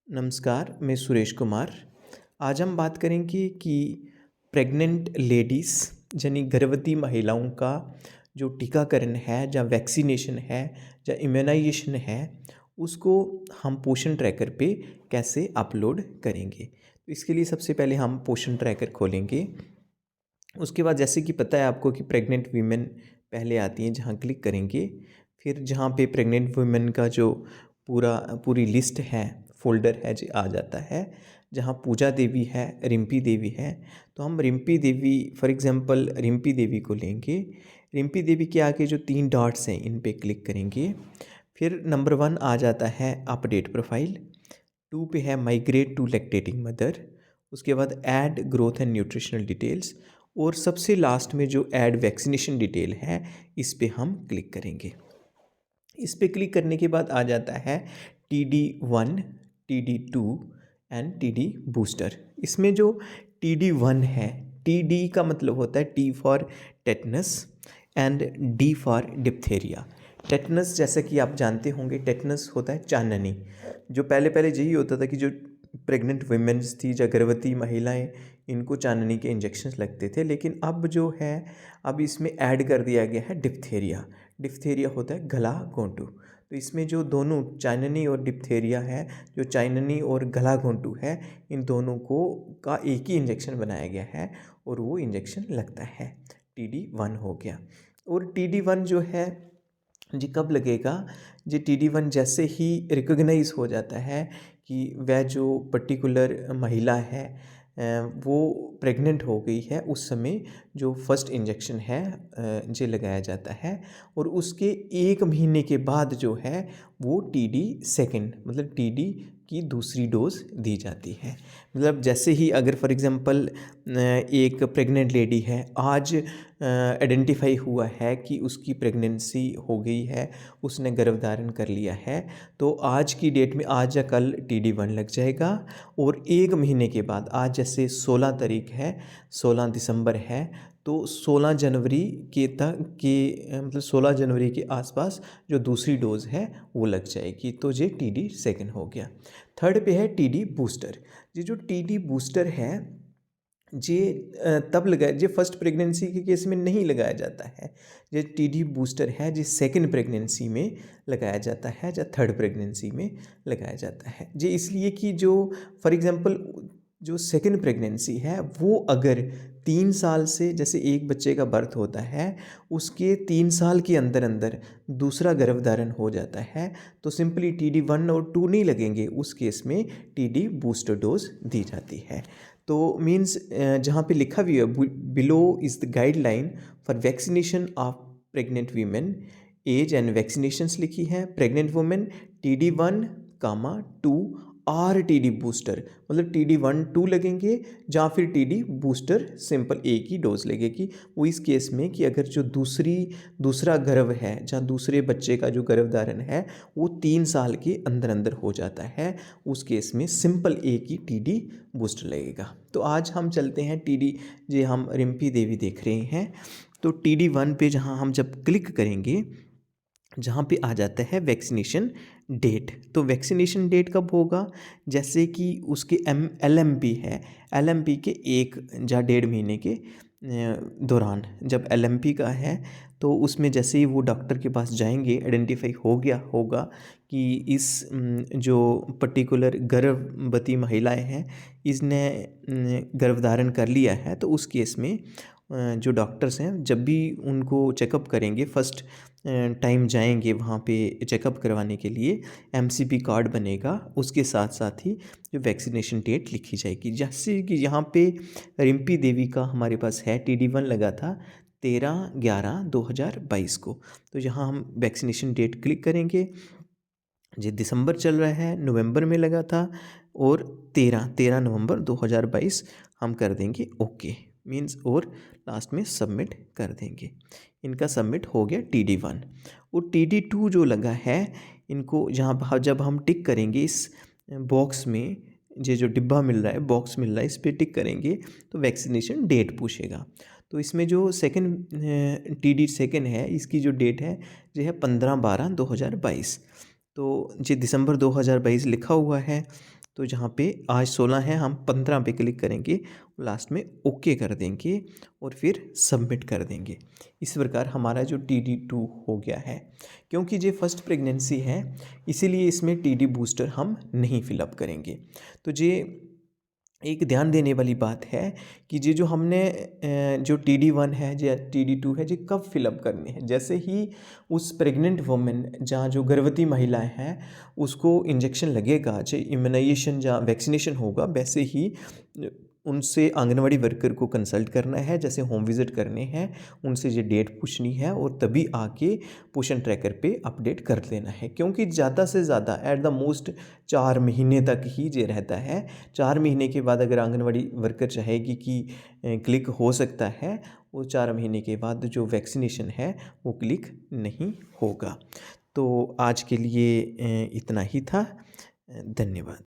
नमस्कार, मैं सुरेश कुमार। आज हम बात करेंगे कि प्रेग्नेंट लेडीज़ यानी गर्भवती महिलाओं का जो टीकाकरण है या वैक्सीनेशन है या इम्यूनाइजेशन है, उसको हम पोषण ट्रैकर पे कैसे अपलोड करेंगे। तो इसके लिए सबसे पहले हम पोषण ट्रैकर खोलेंगे। उसके बाद जैसे कि पता है आपको कि प्रेग्नेंट वीमेन पहले आती हैं, जहाँ क्लिक करेंगे फिर जहाँ पे प्रेग्नेंट वुमेन का जो पूरी लिस्ट है, फोल्डर है जी आ जाता है। जहाँ पूजा देवी है, रिम्पी देवी है, तो हम रिम्पी देवी फॉर एग्जांपल रिम्पी देवी को लेंगे। रिम्पी देवी के आगे जो 3 डॉट्स हैं इन पे क्लिक करेंगे। फिर नंबर 1 आ जाता है अपडेट प्रोफाइल, 2 पे है माइग्रेट टू लैक्टेटिंग मदर, उसके बाद add growth and nutritional details, और सबसे लास्ट में जो ऐड वैक्सीनेशन डिटेल है इस पे हम क्लिक करेंगे। इस पे क्लिक करने के बाद आ जाता है TD1, TD2 and TD booster. इसमें जो TD1 है, TD का मतलब होता है T for tetanus and D for diphtheria. Tetanus जैसा कि आप जानते होंगे, टेटनस होता है चाननी। जो पहले पहले यही होता था कि जो प्रेग्नेंट वुमेन्स थी या गर्भवती महिलाएं, इनको चाननी के इंजेक्शंस लगते थे। लेकिन अब जो है, अब इसमें ऐड कर दिया गया है डिप्थेरिया। डिप्थेरिया होता है गला घोंटू। तो इसमें जो दोनों चाइननी और डिप्थेरिया है, जो चाइननी और गला घोंटू है, इन दोनों को का एक ही इंजेक्शन बनाया गया है और वो इंजेक्शन लगता है। TD1 हो गया। और TD1 जो है जी कब लगेगा जी, TD1 जैसे ही रिकॉग्नाइज हो जाता है कि वह जो पर्टिकुलर महिला है वो प्रेग्नेंट हो गई है, उस समय जो फर्स्ट इंजेक्शन है जे लगाया जाता है। और उसके 1 महीने के बाद जो है वो TD सेकेंड मतलब TD की दूसरी डोज दी जाती है। मतलब जैसे ही अगर फॉर एग्जांपल एक प्रेग्नेंट लेडी है, आज आइडेंटिफाई हुआ है कि उसकी प्रेगनेंसी हो गई है, उसने गर्भधारण कर लिया है, तो आज की डेट में आज या कल TD1 लग जाएगा। और 1 महीने के बाद, आज जैसे 16 तारीख है, 16 दिसंबर है, तो 16 जनवरी के तक के मतलब 16 जनवरी के आसपास जो दूसरी डोज़ है वो लग जाएगी। तो ये TD सेकेंड हो गया। थर्ड पे है TD बूस्टर। ये जो TD बूस्टर है ये तब लगाया, ये फर्स्ट प्रेगनेंसी के केस में नहीं लगाया जाता है। ये TD बूस्टर है जो सेकंड प्रेगनेंसी में लगाया जाता है या थर्ड प्रेगनेंसी में लगाया जाता है। ये इसलिए कि जो फॉर एग्जांपल जो सेकंड प्रेगनेंसी है वो अगर 3 साल से, जैसे एक बच्चे का बर्थ होता है, उसके 3 साल के अंदर अंदर दूसरा गर्भधारण हो जाता है, तो सिंपली TD1 और 2 नहीं लगेंगे, उस केस में TD बूस्टर डोज दी जाती है। तो मीन्स जहाँ पे लिखा भी है below is the guideline for vaccination of pregnant women, age and vaccinations लिखी है। प्रेग्नेंट वुमेन TD1, 2 और TD बूस्टर, मतलब TD1 2 लगेंगे या फिर TD बूस्टर सिंपल एक ही डोज लगेगी। वो इस केस में कि अगर जो दूसरा गर्भ है या दूसरे बच्चे का जो गर्भधारण है वो 3 साल के अंदर अंदर हो जाता है, उस केस में सिंपल एक ही TD बूस्टर लगेगा। तो आज हम चलते हैं TD, जे हम रिम्पी देवी देख रहे हैं। तो TD1 पे जहाँ हम जब क्लिक करेंगे, जहाँ पे आ जाता है वैक्सीनेशन डेट, तो वैक्सीनेशन डेट कब होगा, जैसे कि उसके LMP है, LMP के 1 या 1.5 महीने के दौरान जब LMP का है, तो उसमें जैसे ही वो डॉक्टर के पास जाएंगे, आइडेंटिफाई हो गया होगा कि इस जो पर्टिकुलर गर्भवती महिलाएं हैं, इसने गर्भधारण कर लिया है, तो उस केस में जो डॉक्टर्स हैं जब भी उनको चेकअप करेंगे, फर्स्ट टाइम जाएंगे वहाँ पे चेकअप करवाने के लिए, MCP कार्ड बनेगा, उसके साथ साथ ही जो वैक्सीनेशन डेट लिखी जाएगी। जैसे कि यहाँ पे रिम्पी देवी का हमारे पास है, TD1 लगा था 13/11/2022 को। तो यहाँ हम वैक्सीनेशन डेट क्लिक करेंगे। ये दिसंबर चल रहा है, नवंबर में लगा था, और 13 नवंबर 2022 हम कर देंगे ओके मीन्स, और लास्ट में सबमिट कर देंगे। इनका सबमिट हो गया TD1। और TD2 जो लगा है, इनको जहाँ जब हम टिक करेंगे इस बॉक्स में, ये जो डिब्बा मिल रहा है, बॉक्स मिल रहा है, इस पर टिक करेंगे तो वैक्सीनेशन डेट पूछेगा। तो इसमें जो सेकंड TD सेकंड है, इसकी जो डेट है जो है 15/12/2022। तो ये दिसंबर 2022 लिखा हुआ है, तो जहाँ पे आज 16 है, हम 15 पे क्लिक करेंगे, लास्ट में ओके कर देंगे और फिर सबमिट कर देंगे। इस प्रकार हमारा जो TD2 हो गया है। क्योंकि ये फर्स्ट प्रेगनेंसी है, इसीलिए इसमें TD बूस्टर हम नहीं फिलअप करेंगे। तो ये एक ध्यान देने वाली बात है कि ये जो हमने जो TD1 है या TD2 है, ये कब फिलअप करने हैं। जैसे ही उस प्रेग्नेंट वुमेन जहाँ जो गर्भवती महिलाएं हैं उसको इंजेक्शन लगेगा, जो इम्यूनाइजेशन या वैक्सीनेशन होगा, वैसे ही उनसे आंगनवाड़ी वर्कर को कंसल्ट करना है, जैसे होम विज़िट करने हैं, उनसे ये डेट पूछनी है और तभी आके पोषण ट्रैकर पे अपडेट कर लेना है। क्योंकि ज़्यादा से ज़्यादा एट द मोस्ट 4 महीने तक ही ये रहता है। 4 महीने के बाद अगर आंगनवाड़ी वर्कर चाहेगी कि क्लिक हो सकता है, वो 4 महीने के बाद जो वैक्सीनेशन है वो क्लिक नहीं होगा। तो आज के लिए इतना ही था। धन्यवाद।